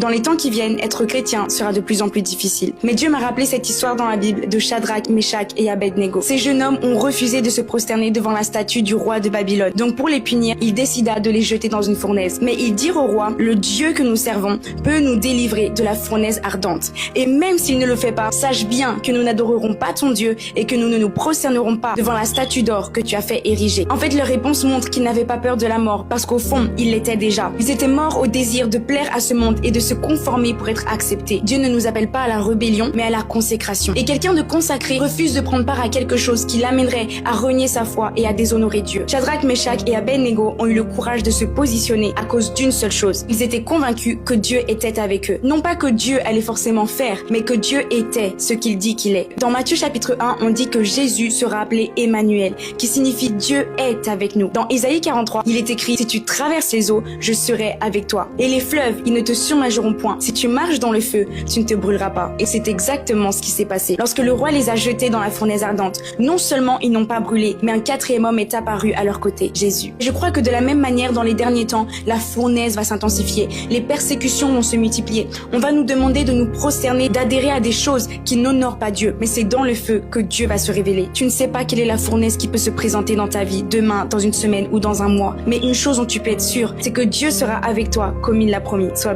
Dans les temps qui viennent, être chrétien sera de plus en plus difficile. Mais Dieu m'a rappelé cette histoire dans la Bible de Shadrach, Meshach et Abednego. Ces jeunes hommes ont refusé de se prosterner devant la statue du roi de Babylone. Donc pour les punir, il décida de les jeter dans une fournaise. Mais ils dirent au roi, le Dieu que nous servons peut nous délivrer de la fournaise ardente. Et même s'il ne le fait pas, sache bien que nous n'adorerons pas ton Dieu et que nous ne nous prosternerons pas devant la statue d'or que tu as fait ériger. En fait, leur réponse montre qu'ils n'avaient pas peur de la mort parce qu'au fond, ils l'étaient déjà. Ils étaient morts au désir de plaire à ce monde et de se conformer pour être acceptés. Dieu ne nous appelle pas à la rébellion, mais à la consécration. Et quelqu'un de consacré refuse de prendre part à quelque chose qui l'amènerait à renier sa foi et à déshonorer Dieu. Shadrach, Meshach et Abednego ont eu le courage de se positionner à cause d'une seule chose. Ils étaient convaincus que Dieu était avec eux. Non pas que Dieu allait forcément faire, mais que Dieu était ce qu'il dit qu'il est. Dans Matthieu chapitre 1, on dit que Jésus sera appelé Emmanuel, qui signifie Dieu est avec nous. Dans Ésaïe 43, il est écrit, si tu traverses les eaux, je serai avec toi. Et les fleuves, ils ne te submergeront point. Si tu marches dans le feu, tu ne te brûleras pas. Et c'est exactement ce qui s'est passé. Lorsque le roi les a jetés dans la fournaise ardente, non seulement ils n'ont pas brûlé, mais un quatrième homme est apparu à leur côté, Jésus. Je crois que de la même manière, dans les derniers temps, la fournaise va s'intensifier. Les persécutions vont se multiplier. On va nous demander de nous prosterner, d'adhérer à des choses qui n'honorent pas Dieu. Mais c'est dans le feu que Dieu va se révéler. Tu ne sais pas quelle est la fournaise qui peut se présenter dans ta vie, demain, dans une semaine ou dans un mois. Mais une chose dont tu peux être sûr, c'est que Dieu sera avec toi comme il l'a promis. Sois